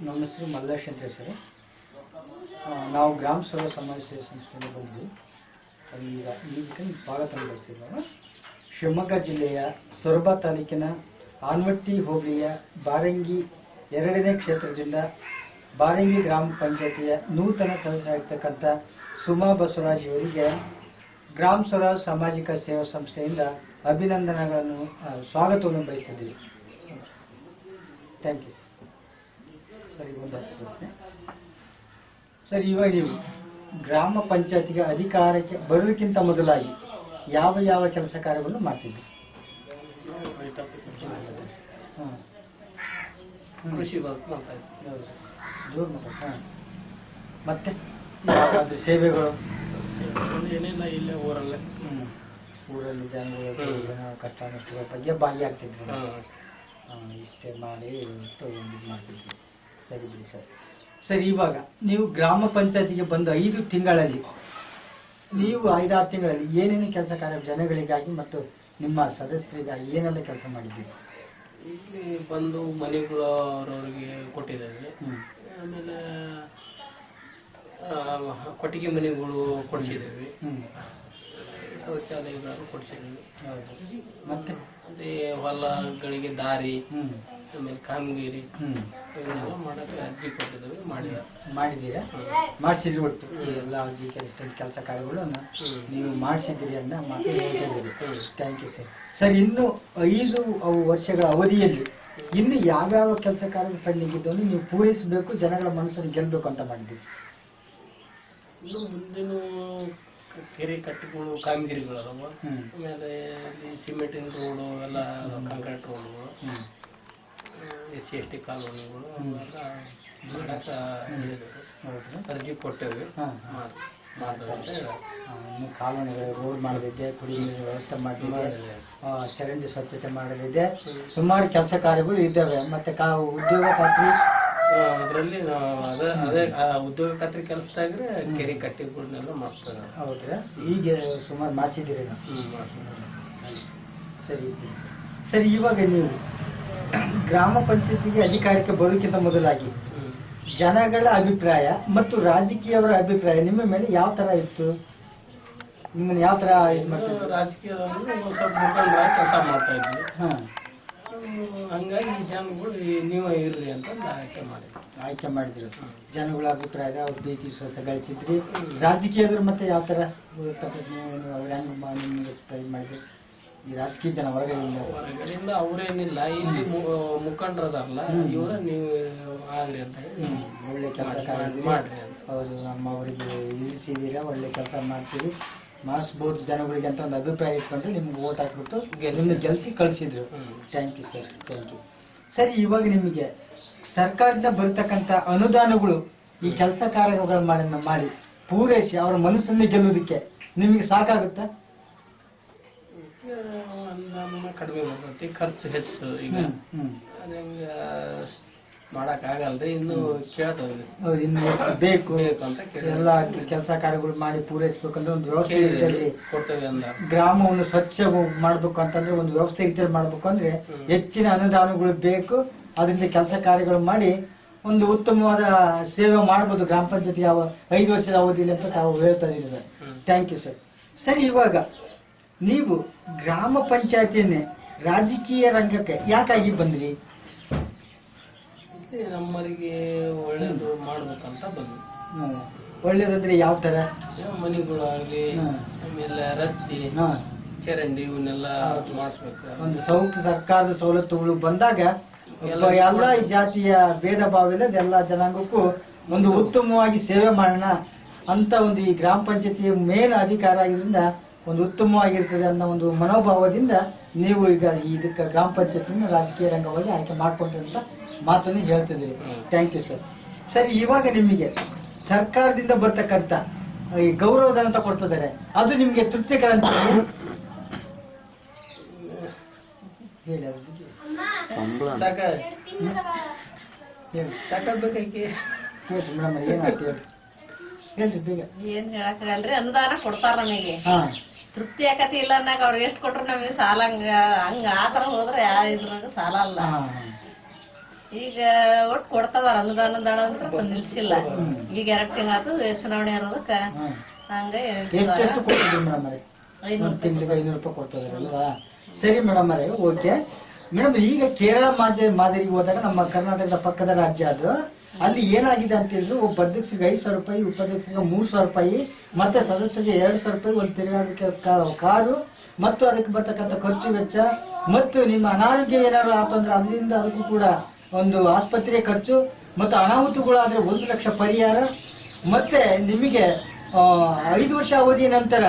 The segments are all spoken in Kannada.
ನಮ್ಮ ಹೆಸರು ಮಲ್ಲೇಶ್ ಅಂತ ಸರ್. ನಾವು ಗ್ರಾಮ ಸ್ವರಾಜ್ ಸಮಾಜ ಸೇವಾ ಸಂಸ್ಥೆಯಿಂದ ಬಂದ್ವಿ. ಈಗ ಈ ಭಾಗ ಬಯಸ್ತೀವಿ. ನಾವು ಶಿವಮೊಗ್ಗ ಜಿಲ್ಲೆಯ ಸೊರಬ ತಾಲೂಕಿನ ಆನ್ವಟ್ಟಿ ಹೋಬಳಿಯ ಬಾರಂಗಿ 2ನೇ ಕ್ಷೇತ್ರದಿಂದ ಬಾರಂಗಿ ಗ್ರಾಮ ಪಂಚಾಯತಿಯ ನೂತನ ಸದಸ್ಯರಾಗಿರ್ತಕ್ಕಂಥ ಸುಮಾ ಬಸವರಾಜ್ ಅವರಿಗೆ ಗ್ರಾಮ ಸ್ವರಾಜ್ ಸಾಮಾಜಿಕ ಸೇವಾ ಸಂಸ್ಥೆಯಿಂದ ಅಭಿನಂದನೆಗಳನ್ನು ಸ್ವಾಗತವನ್ನು ಬಯಸ್ತಿದ್ದೀವಿ. Thank you sir. ಸರಿ, ಒಂದು ಪ್ರಶ್ನೆ ಸರ್. ಇವಾಗ ನೀವು ಗ್ರಾಮ ಪಂಚಾಯತಿಗೆ ಅಧಿಕಾರಕ್ಕೆ ಬರೋದಕ್ಕಿಂತ ಮೊದಲಾಗಿ ಯಾವ ಯಾವ ಕೆಲಸ ಕಾರ್ಯಗಳನ್ನು ಮಾಡ್ತಿದ್ವಿ? ಕೃಷಿ ಮಾಡ್ತಾ ಇದ್ದೀವಿ. ಜೋರು ಮಾತಾಡ. ಮತ್ತೆ ಯಾವ್ದಾದ್ರು ಸೇವೆಗಳು? ಏನಿಲ್ಲ, ಇಲ್ಲೇ ಊರಲ್ಲೇ ಊರಲ್ಲಿ ಜನಗಳು ಕಷ್ಟ ನಷ್ಟಗಳ ಬಗ್ಗೆ ಭಾಗಿಯಾಗ್ತಿದ್ವಿ. ಇಷ್ಟೇ ಮಾಡಿ ಇದು ಮಾಡ್ತಿದ್ವಿ. ಸರಿ ಬಿಡಿ ಸರ್. ಸರಿ, ಇವಾಗ ನೀವು ಗ್ರಾಮ ಪಂಚಾಯತಿಗೆ ಬಂದ 5 ತಿಂಗಳಲ್ಲಿ ನೀವು 5-6 ತಿಂಗಳಲ್ಲಿ ಏನೇನು ಕೆಲಸ ಕಾರ್ಯ ಜನಗಳಿಗಾಗಿ ಮತ್ತು ನಿಮ್ಮ ಸದಸ್ಯರಿಗಾಗಿ ಏನೆಲ್ಲ ಕೆಲಸ ಮಾಡಿದ್ದೀರಿ? ಇಲ್ಲಿ ಬಂದು ಮನೆಗಳು ಅವ್ರವ್ರಿಗೆ ಕೊಟ್ಟಿದ್ದೇವೆ. ಆಮೇಲೆ ಕೊಟ್ಟಿಗೆ ಮನೆಗಳು ಕೊಡಿಸಿದ್ದೇವೆ, ಶೌಚಾಲಯಗಳನ್ನು ಕೊಡಿಸಿದ್ದೇವೆ. ಮತ್ತೆ ಅದೇ ಹೊಲಗಳಿಗೆ ದಾರಿ, ಆಮೇಲೆ ಕಾಮಗಿರಿ ಇವನ್ನೆಲ್ಲ ಮಾಡೋಕ್ಕೆ ಅರ್ಜಿ ಕೊಟ್ಟಿದ್ದೇವೆ. ಮಾಡಿದ್ದೀರಾ? ಮಾಡಿಸಿದ್ರಿ. ಒಟ್ಟು ಎಲ್ಲ ಕೆಲಸ ಕಾರ್ಯಗಳನ್ನು ನೀವು ಮಾಡಿಸಿದ್ದೀರಿ ಅನ್ನೋ ಮಾತು ಹೇಳ್ತಿದ್ದೀರಿ. Thank you sir. ಸರ್, ಇನ್ನು 5 ವರ್ಷಗಳ ಅವಧಿಯಲ್ಲಿ ಇನ್ನು ಯಾವ್ಯಾವ ಕೆಲಸ ಕಾರ್ಯ ಪೆಂಡಿಂಗಿದ್ದನ್ನು ನೀವು ಪೂರೈಸಬೇಕು, ಜನಗಳ ಮನಸ್ಸನ್ನು ಗೆಲ್ಲಬೇಕು ಅಂತ ಮಾಡಿದ್ದೀವಿ? ಇನ್ನು ಮುಂದಿನ ಕೆರೆ ಕಟ್ಟೆಗಳು, ಕಾಮಗಿರಿಗಳು ಅದಾವ. ಆಮೇಲೆ ಇಲ್ಲಿ ಸಿಮೆಂಟಿನ ರೋಡು ಎಲ್ಲ, ಕಾಂಕ್ರೀಟ್ ರೋಡ್ಗಳು, SC/ST ಕಾಲೋನಿಗಳು ಅವೆಲ್ಲ ಮಾಡಕ್ಕೆ ಅರ್ಜಿ ಕೊಟ್ಟೇವೆ. ಕಾಲೋನಿಗಳು ರೋಡ್ ಮಾಡಲಿದೆ, ಕುಡಿಯುವ ನೀರಿನ ವ್ಯವಸ್ಥೆ ಮಾಡಲಿದೆ, ಚರಂಡಿ ಸ್ವಚ್ಛತೆ ಮಾಡಲಿದೆ, ಸುಮಾರು ಕೆಲಸ ಕಾರ್ಯಗಳು ಇದ್ದಾವೆ. ಮತ್ತೆ ಉದ್ಯೋಗ ಖಾತ್ರಿ ಅದರಲ್ಲಿ ಅದೇ ಉದ್ಯೋಗ ಖಾತ್ರಿ ಕೆಲಸದಾಗ್ರೆ ಕೆರೆ ಕಟ್ಟೆಗಳನ್ನೆಲ್ಲ ಮಾಡ್ತಾರೆ. ಹೌದ್ರಾ? ಈಗ ಸುಮಾರು ಮಾಡಿಸಿದ್ದೀರಿ. ಸರಿ ಸರಿ. ಇವಾಗ ನೀವು ಗ್ರಾಮ ಪಂಚಾಯತಿಗೆ ಅಧಿಕಾರಕ್ಕೆ ಬರೋಕ್ಕಿಂತ ಮೊದಲಾಗಿ ಜನಗಳ ಅಭಿಪ್ರಾಯ ಮತ್ತು ರಾಜಕೀಯವರ ಅಭಿಪ್ರಾಯ ನಿಮ್ಮ ಮೇಲೆ ಯಾವ ತರ ಇತ್ತು? ನಿಮ್ಮನ್ನ ಯಾವ ತರ ಇದು ಮಾಡ್ತಿದ್ರು? ರಾಜಕೀಯದಲ್ಲಿ ಸ್ವಲ್ಪ ಮುಖಂಡರಾಗಿ ಕೆಲಸ ಮಾಡ್ತಾ ಇದ್ವಿ. ಹಂಗಾಗಿ ಜನಗಳು ನೀವೇ ಇರ್ರಿ ಅಂತ ಆಯ್ಕೆ ಮಾಡಿದ್ರು. ಜನಗಳ ಅಭಿಪ್ರಾಯದ ಅವ್ರು BT ಸ್ವಚ್ಛ ಗಳಿಸಿದ್ರಿ. ರಾಜಕೀಯದ್ರು ಮತ್ತೆ ಯಾವ ತರ ಮಾಡಿದ್ರು? ಈ ರಾಜಕೀಯ ಜನ ಹೊರಗಡೆಯಿಂದ ಅವರೇನಿಲ್ಲ, ಇಲ್ಲಿ ಮುಖಂಡರದಾರಲ್ಲ, ಇವರ ನೀವು ಆಗ್ರಿ ಅಂತ ಒಳ್ಳೆ ಕೆಲಸ ಮಾಡ್ರಿ ಅಂತ. ಹೌದು, ಅವರಿಗೆ ಇಳಿಸಿದ್ದೀರಾ, ಒಳ್ಳೆ ಕೆಲಸ ಮಾಡ್ತೀವಿ, ಮಾಡಿಸ್ಬೋದು ಜನಗಳಿಗೆ ಅಂತ ಒಂದು ಅಭಿಪ್ರಾಯ ಇಟ್ಕೊಂಡು ನಿಮ್ಗೆ ಓಟ್ ಹಾಕ್ಬಿಟ್ಟು ನಿಮ್ಗೆ ಗೆಲ್ಸಿ ಕಳಿಸಿದ್ರು. Thank you sir. Thank you. ಸರಿ, ಇವಾಗ ನಿಮಗೆ ಸರ್ಕಾರದಿಂದ ಬರ್ತಕ್ಕಂಥ ಅನುದಾನಗಳು ಈ ಕೆಲಸ ಕಾರ್ಯಗಳನ್ನು ಮಾಡಿ ಪೂರೈಸಿ ಅವರ ಮನಸ್ಸನ್ನು ಗೆಲ್ಲುವುದಕ್ಕೆ ನಿಮಗೆ ಸಾಕಾಗುತ್ತಾ? ಅನುದಾನ ಕಡಿಮೆ ಬರ್ತೈತಿ, ಖರ್ಚು ಹೆಚ್ಚು. ಈಗ ಅದಂಗ ಮಾಡಕ್ ಆಗಲ್ರಿ, ಇನ್ನು ಕೇಳ್ತದೆ. ಇನ್ನು ಬೇಕು ಅಂತ ಎಲ್ಲ ಕೆಲಸ ಕಾರ್ಯಗಳು ಮಾಡಿ ಪೂರೈಸಬೇಕಂದ್ರೆ ಒಂದು ವ್ಯವಸ್ಥೆ ರೀತಿಯಲ್ಲಿ ಕೊಡ್ತೇವೆ ಅಂದ. ಗ್ರಾಮವನ್ನು ಸ್ವಚ್ಛ ಮಾಡ್ಬೇಕು ಅಂತಂದ್ರೆ ಒಂದು ವ್ಯವಸ್ಥೆ ರೀತಿಯಲ್ಲಿ ಮಾಡ್ಬೇಕು ಅಂದ್ರೆ ಹೆಚ್ಚಿನ ಅನುದಾನಗಳು ಬೇಕು. ಅದರಿಂದ ಕೆಲಸ ಕಾರ್ಯಗಳು ಮಾಡಿ ಒಂದು ಉತ್ತಮವಾದ ಸೇವೆ ಮಾಡಬಹುದು ಗ್ರಾಮ ಪಂಚಾಯತಿ 5 ವರ್ಷದ ಅವಧಿಯಲ್ಲಿ ಅಂತ ತಾವು ಹೇಳ್ತಾ ಇದ್ದೀವಿ. Thank you sir. ಸರಿ, ಇವಾಗ ನೀವು ಗ್ರಾಮ ಪಂಚಾಯತಿಯನ್ನೇ ರಾಜಕೀಯ ರಂಗಕ್ಕೆ ಯಾಕಾಗಿ ಬಂದ್ರಿ? ನಮ್ಮರಿಗೆ ಒಳ್ಳೇದು ಮಾಡ್ಬೇಕಂತ ಬಂದ್ವಿ. ಒಳ್ಳೇದಂದ್ರೆ ಯಾವ ತರ? ಮನೆಗಳಾಗ್ಲಿ, ಆಮೇಲೆ ರಸ್ತೆ, ಚರಂಡಿ ಇವನ್ನೆಲ್ಲ ಮಾಡಿಸ್ಬೇಕು. ಒಂದು ಸರ್ಕಾರದ ಸವಲತ್ತುಗಳು ಬಂದಾಗ ಎಲ್ಲ ಜಾತಿಯ ಭೇದ ಭಾವ ಇಲ್ಲದ ಎಲ್ಲ ಜನಾಂಗಕ್ಕೂ ಒಂದು ಉತ್ತಮವಾಗಿ ಸೇವೆ ಮಾಡೋಣ ಅಂತ ಒಂದು ಈ ಗ್ರಾಮ ಪಂಚಾಯತಿಯ ಮೇನ್ ಅಧಿಕಾರ ಇದರಿಂದ ಒಂದು ಉತ್ತಮವಾಗಿರ್ತದೆ ಅನ್ನೋ ಒಂದು ಮನೋಭಾವದಿಂದ ನೀವು ಈಗ ಇದಕ್ಕೆ ಗ್ರಾಮ ಪಂಚಾಯತಿನ ರಾಜಕೀಯ ರಂಗವಾಗಿ ಆಯ್ಕೆ ಮಾಡ್ಕೊಂತ ಮಾತನ್ನು ಹೇಳ್ತಿದ್ದೀರಿ. Thank you sir. ಸರಿ, ಇವಾಗ ನಿಮಗೆ ಸರ್ಕಾರದಿಂದ ಬರ್ತಕ್ಕಂಥ ಈ ಗೌರವಧನ ಅಂತ ಕೊಡ್ತಿದ್ದಾರೆ, ಅದು ನಿಮ್ಗೆ ತೃಪ್ತಿಕರ ಅಂತ ಹೇಳಿ. ಏನ್ ಹೇಳಕ್ಕಾಗಲ್ರಿ, ಅನುದಾನ ಕೊಡ್ತಾರ ನಮಗೆ, ತೃಪ್ತಿ ಆಕತಿ ಇಲ್ಲ ಅನ್ನಕ್ ಅವ್ರು ಎಷ್ಟು ಕೊಟ್ರು ನಮಗೆ ಸಾಲ ಹಂಗ ಆತರ ಹೋದ್ರೆ ಯಾವ ಇದ್ರಾಗ ಸಾಲ ಅಲ್ಲ. ಈಗ ಒಟ್ಟು ಕೊಡ್ತಾವ ಅನುದಾನ ಅಂತ ನಿಲ್ಸಿಲ್ಲ. ಈಗ 2 ತಿಂಗಳಾತು ಚುನಾವಣೆ ಇರೋದಕ್ಕ ಹಂಗ ಎಷ್ಟು ಕೊಡ್ತಿದ್ರು ಮೇಡಮ್ ಅವರೇ? ತಿಂಗಳಿಗೆ 500 ರೂಪಾಯಿ ಕೊಡ್ತಾ ಇದಾರಲ್ವಾ? ಸರಿ ಮೇಡಮ್ ಅವರೇ, ಓಕೆ ಮೇಡಮ್. ಈಗ ಕೇರಳ ಮಾದರಿಗೆ ಹೋದಾಗ ನಮ್ಮ ಕರ್ನಾಟಕದ ಪಕ್ಕದ ರಾಜ್ಯ ಅದು, ಅಲ್ಲಿ ಏನಾಗಿದೆ ಅಂತ ಹೇಳಿದ್ರು, ಒಬ್ಬ ಅಧ್ಯಕ್ಷರಿಗೆ 5,000 ರೂಪಾಯಿ, ಉಪಾಧ್ಯಕ್ಷರಿಗೆ 3,000 ರೂಪಾಯಿ, ಮತ್ತೆ ಸದಸ್ಯರಿಗೆ 2,000 ರೂಪಾಯಿ, ಒಂದು ತಿರುಗಾಟಕ್ಕೆ ಕಾರು ಮತ್ತು ಅದಕ್ಕೆ ಬರ್ತಕ್ಕಂಥ ಖರ್ಚು ವೆಚ್ಚ, ಮತ್ತು ನಿಮ್ಮ ಅನಾರೋಗ್ಯ ಏನಾದ್ರು ಆಯ್ತು ಅಂದ್ರೆ ಅದರಿಂದ ಅದಕ್ಕೂ ಕೂಡ ಒಂದು ಆಸ್ಪತ್ರೆ ಖರ್ಚು, ಮತ್ತು ಅನಾಹುತಗಳಾದ್ರೆ 1 ಲಕ್ಷ ಪರಿಹಾರ, ಮತ್ತೆ ನಿಮಗೆ 5 ವರ್ಷ ಅವಧಿಯ ನಂತರ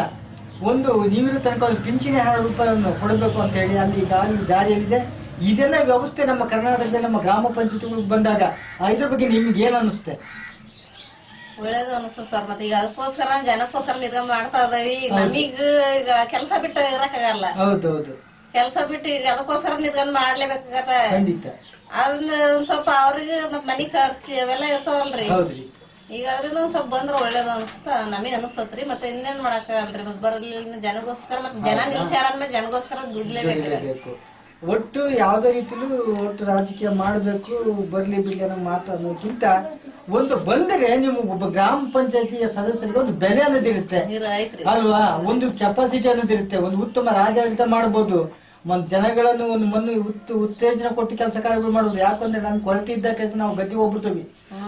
ಒಂದು ನೀವಿರೋ ತನಕ ಒಂದು ಪಿಂಚಣಿ 1000 ರೂಪಾಯಿಯನ್ನು ಕೊಡಬೇಕು ಅಂತ ಹೇಳಿ ಅಲ್ಲಿ ಜಾರಿಯಲ್ಲಿದೆ. ಇದೆಲ್ಲ ವ್ಯವಸ್ಥೆ ನಮ್ಮ ಕರ್ನಾಟಕದಲ್ಲಿ ನಮ್ಮ ಗ್ರಾಮ ಪಂಚಾಯತ್ಗಳಿಗೆ ಬಂದಾಗ ಇದ್ರ ಬಗ್ಗೆ ನಿಮ್ಗೆ ಏನ್ ಅನಿಸುತ್ತೆ? ಒಳ್ಳೇದು ಅನಿಸ್ತದೆ ಸರ್. ಮತ್ತೆ ಈಗ ಅದಕ್ಕೋಸ್ಕರ ಜನಕ್ಕೋಸ್ಕರ ನಿಗಮ ಮಾಡ್ತಾ ಇದಾವೆ. ನಮೀಗ ಈಗ ಕೆಲಸ ಬಿಟ್ಟು ಇರಕ್ಕಾಗಲ್ಲ. ಹೌದೌದು, ಕೆಲಸ ಬಿಟ್ಟು ಈಗ ಅದಕ್ಕೋಸ್ಕರ ನಿಗಮ ಮಾಡ್ಲೇಬೇಕಾಗತ್ತ. ಖಂಡಿತ. ಅದನ್ನ ಸ್ವಲ್ಪ ಅವ್ರಿಗೆ ಮತ್ ಮನಿ ಖರ್ಚು ಅವೆಲ್ಲ ಇರ್ತಾವಲ್ರಿ. ಹೌದ್ರಿ. ಈಗ ಅದ್ರಿಂದ ಸ್ವಲ್ಪ ಬಂದ್ರ ಒಳ್ಳೇದು ಅನ್ಸುತ್ತ ನಮಗ್ ಅನಿಸ್ತತ್ರಿ. ಮತ್ತೆ ಇನ್ನೇನ್ ಮಾಡಕ್ಕಾಗಲ್ರಿ, ಮತ್ತೆ ಬರಲಿ ಜನಗೋಸ್ಕರ, ಮತ್ತೆ ಜನ ನಿಲ್ಸ್ಯಾರ ಅಂದ್ಮೇಲೆ ಜನಗೋಸ್ಕರ ದುಡ್ಲೇಬೇಕು. ಒಟ್ಟು ಯಾವ್ದೇ ರೀತಿಲೂ ಒಟ್ಟು ರಾಜಕೀಯ ಮಾಡಬೇಕು, ಬರ್ಲಿ ಬಿಡ್ಲಿ ಅನ್ನೋ ಮಾತು ಅನ್ನೋಕ್ಕಿಂತ ಒಂದು ಬಂದರೆ ನೀವು ಒಬ್ಬ ಗ್ರಾಮ ಪಂಚಾಯತಿಯ ಸದಸ್ಯರಿಗೆ ಒಂದು ಬೆಲೆ ಅನ್ನೋದಿರುತ್ತೆ ಅಲ್ವಾ? ಒಂದು ಕೆಪಾಸಿಟಿ ಅನ್ನೋದಿರುತ್ತೆ, ಒಂದು ಉತ್ತಮ ರಾಜಾಡಳಿತ ಮಾಡಬಹುದು, ಒಂದು ಜನಗಳನ್ನು ಒಂದು ಉತ್ತೇಜನ ಕೊಟ್ಟು ಕೆಲಸ ಕಾರ್ಯಗಳು ಮಾಡುದು. ಯಾಕಂದ್ರೆ ನಮ್ಗೆ ಕೊರತೆ ಇದ್ದ ಕೆಲಸ ನಾವು ಗತಿ ಹೋಗ್ಬಿಡ್ತೀವಿ,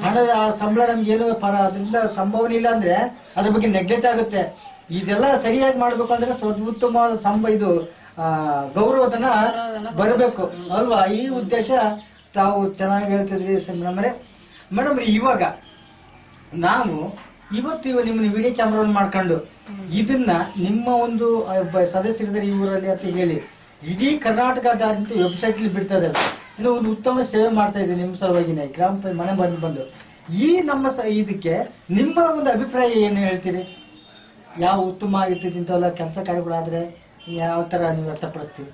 ಹಣದ ಸಂಬಳ ನಮ್ಗೆ ಏನೋ ಅದರಿಂದ ಸಂಭಾವನೆ ಇಲ್ಲ ಅಂದ್ರೆ ಅದ್ರ ಬಗ್ಗೆ ನೆಗ್ಲೆಕ್ಟ್ ಆಗುತ್ತೆ. ಇದೆಲ್ಲ ಸರಿಯಾಗಿ ಮಾಡ್ಬೇಕು ಅಂದ್ರೆ ಉತ್ತಮವಾದ ಇದು ಗೌರವಧನ ಬರಬೇಕು ಅಲ್ವಾ? ಈ ಉದ್ದೇಶ ತಾವು ಚೆನ್ನಾಗಿ ಹೇಳ್ತಿದ್ರಿ ಮೇಡಮ್. ಇವಾಗ ನಾವು ಇವತ್ತು ನಿಮ್ಮನ್ನ ವಿಡಿಯೋ ಕ್ಯಾಮ್ರಾ ಮಾಡ್ಕೊಂಡು ಇದನ್ನ ನಿಮ್ಮ ಒಂದು ಸದಸ್ಯರಿದ್ದಾರೆ ಈ ಊರಲ್ಲಿ ಅಂತ ಹೇಳಿ ಇಡೀ ಕರ್ನಾಟಕದಾದ್ಯಂತ ವೆಬ್ಸೈಟ್ ಬಿಡ್ತಾ ಇದ್ದಾರೆ. ಇನ್ನು ಒಂದು ಉತ್ತಮ ಸೇವೆ ಮಾಡ್ತಾ ಇದ್ದೀವಿ ನಿಮ್ಮ ಸಲುವಾಗಿನೇ ಗ್ರಾಮ ಮನೆ ಬಂದು ಈ ನಮ್ಮ ಇದಕ್ಕೆ ನಿಮ್ಮ ಒಂದು ಅಭಿಪ್ರಾಯ ಏನು ಹೇಳ್ತೀರಿ? ಯಾವ ಉತ್ತಮ ಆಗಿರ್ತೈತಿ ಇಂಥವೆಲ್ಲ ಕೆಲಸ ಕಾರ್ಯಗಳಾದ್ರೆ ಯಾವ ತರ ನೀವು ವ್ಯಕ್ತಪಡಿಸ್ತೀವಿ?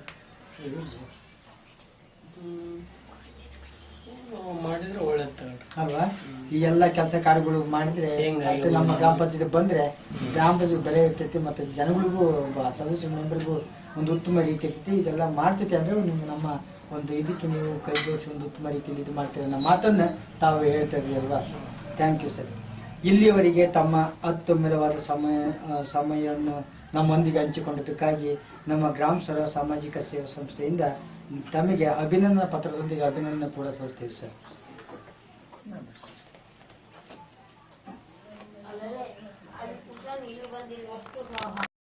ಮಾಡಿದ್ರೆ ಒಳ್ಳೇದು ಅಲ್ವಾ? ಈ ಎಲ್ಲ ಕೆಲಸ ಕಾರ್ಯಗಳು ಮಾಡಿದ್ರೆ ನಮ್ಮ ಗ್ರಾಮ ಪಂಚಾಯತ್ ಬಂದ್ರೆ ಗ್ರಾಮ ಪಂಚಾಯತ್ ಬೆಲೆ ಇರ್ತೈತಿ, ಮತ್ತೆ ಜನಗಳಿಗೂ ಸದಸ್ಯ ಮೆಂಬರ್ಗೂ ಒಂದು ಉತ್ತಮ ರೀತಿ ಇರ್ತೈತಿ. ಇದೆಲ್ಲ ಮಾಡ್ತೈತಿ ಅಂದ್ರೆ ನಮ್ಮ ಒಂದು ಇದಕ್ಕೆ ನೀವು ಕೈ ಜೋಡಿಸಿ ಒಂದು ಉತ್ತಮ ರೀತಿಯಲ್ಲಿ ಇದು ಮಾಡ್ತೀವಿ ಅನ್ನೋ ಮಾತನ್ನ ತಾವು ಹೇಳ್ತಾ ಇದ್ರಿ ಅಲ್ವಾ? Thank you sir. ಇಲ್ಲಿಯವರೆಗೆ ತಮ್ಮ ಅತ್ಯುನ್ನತವಾದ ಸಮಯವನ್ನು ನಮ್ಮೊಂದಿಗೆ ಹಂಚಿಕೊಂಡಿದ್ದಕ್ಕಾಗಿ ನಮ್ಮ ಗ್ರಾಮ ಸ್ವರ ಸಾಮಾಜಿಕ ಸೇವಾ ಸಂಸ್ಥೆಯಿಂದ ತಮಗೆ ಅಭಿನಂದನಾ ಪತ್ರದೊಂದಿಗೆ ಅಭಿನಂದನೆ ಕೂಡ ಸಲ್ಲಿಸ್ತೀವಿ ಸರ್.